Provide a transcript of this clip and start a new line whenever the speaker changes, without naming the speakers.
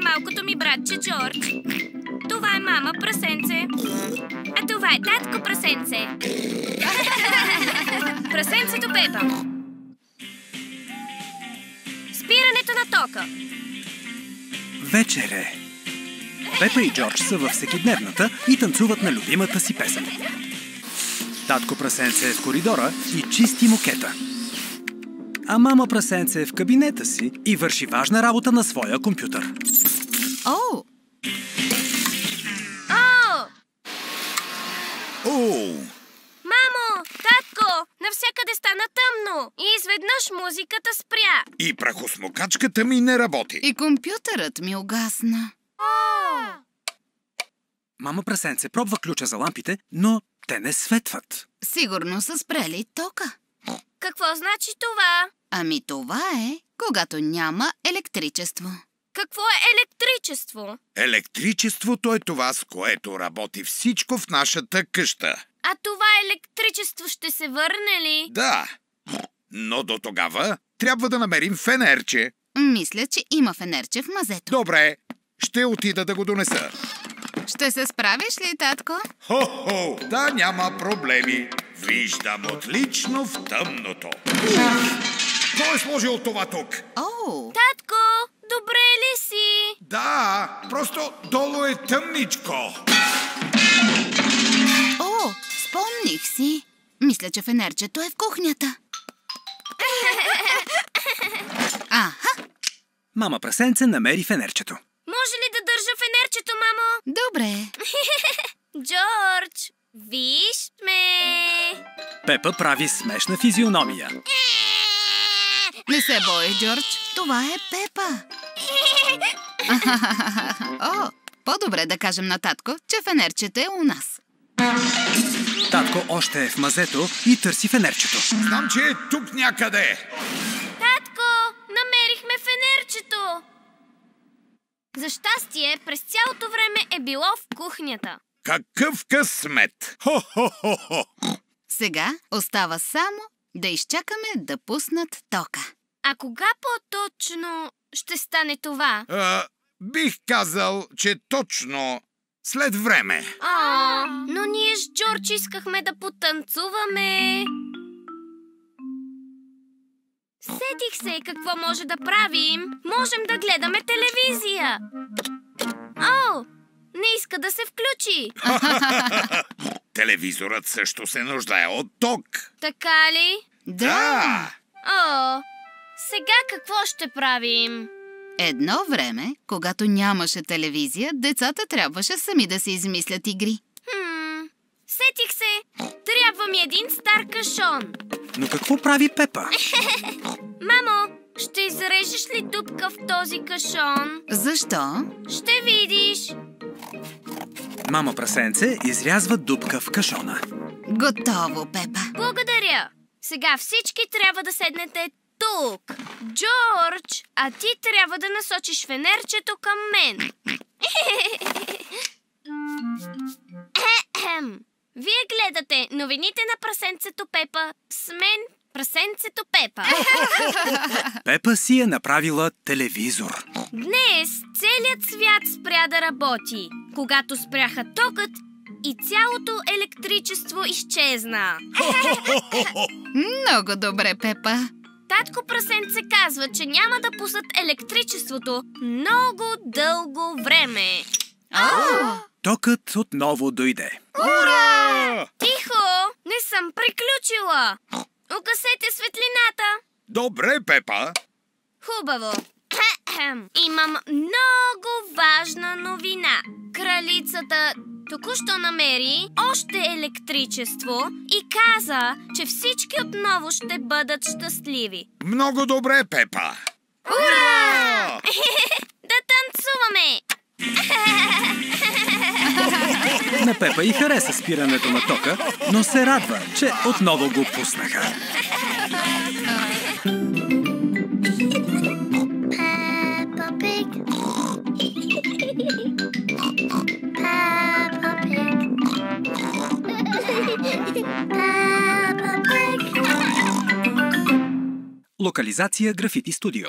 малкото ми братче Джордж. Това е мама прасенце. А това е татко прасенце. Прасенцето Пепа. Спирането на тока.
Вечер е. Пепа и Джордж са във всекидневната и танцуват на любимата си песен. Татко прасенце е в коридора и чисти мокета. А мама прасенце е в кабинета си и върши важна работа на своя компютър.
О! Мамо! Татко! Навсякъде стана тъмно и изведнъж музиката спря.
И прахосмокачката ми не работи.
И компютърът ми угасна.
Мама прасенце пробва ключа за лампите, но те не светват.
Сигурно са спрели тока.
Какво значи това?
Ами това е, когато няма електричество.
Какво е електричество?
Електричеството е това, с което работи всичко в нашата къща.
А това електричество ще се върне ли?
Да, но до тогава трябва да намерим фенерче.
Мисля, че има фенерче в мазето.
Добре, ще отида да го донеса.
Ще се справиш ли, татко?
Хо-хо, да няма проблеми. Виждам отлично в тъмното. Кой е сложил това тук?
Татко, добре ли си?
Да, просто долу е тъмничко.
Спомних си. Мисля, че фенерчето е в кухнята.
Мама прасенце намери фенерчето.
Може ли да държа фенерчето, мамо?
Добре.
Джордж, виж ме!
Пепа прави смешна физиономия.
Не се бой, Джордж. Това е Пепа. По-добре да кажем на татко, че фенерчето е у нас.
Татко още е в мазето и търси фенерчето.
Знам, че е тук някъде.
Татко, намерихме фенерчето. За щастие, през цялото време е било в кухнята.
Какъв късмет! Хо-хо-хо-хо!
Сега остава само да изчакаме да пуснат тока.
А кога по-точно ще стане това?
Бих казал, че точно след време.
Но ние с Джордж искахме да потанцуваме. Сетих се какво може да правим. Можем да гледаме телевизия. Не иска да се включи.
Телевизорът също се нуждае от ток.
Така ли?
Да!
Сега какво ще правим?
Едно време, когато нямаше телевизия, децата трябваше сами да си измислят игри.
Сетих се! Трябва ми един стар кашон.
Но какво прави Пепа?
Мамо, ще изрежеш ли дупка в този кашон?
Защо?
Ще видиш.
Мама прасенце изрязва дупка в кашона.
Готово, Пепа.
Благодаря. Сега всички трябва да седнете тук. Джордж, а ти трябва да насочиш фенерчето към мен. Вие гледате новините на прасенцето Пепа с мен, прасенцето Пепа.
Пепа си е направила телевизор.
Днес целият свят спря да работи, когато спряха токът и цялото електричество изчезна.
Много добре, Пепа.
Татко прасенце казва, че няма да пуснат електричеството много дълго време.
Токът отново дойде.
Ура! Тихо! Не съм приключила! Угасете светлината!
Добре, Пепа!
Хубаво! Имам много важна новина. Кралицата току-що намери още електричество и каза, че всички отново ще бъдат щастливи.
Много добре, Пепа!
Ура! Да танцуваме!
На Пепа и хареса спирането на тока, но се радва, че отново го пуснаха. Локализация Графити Студио.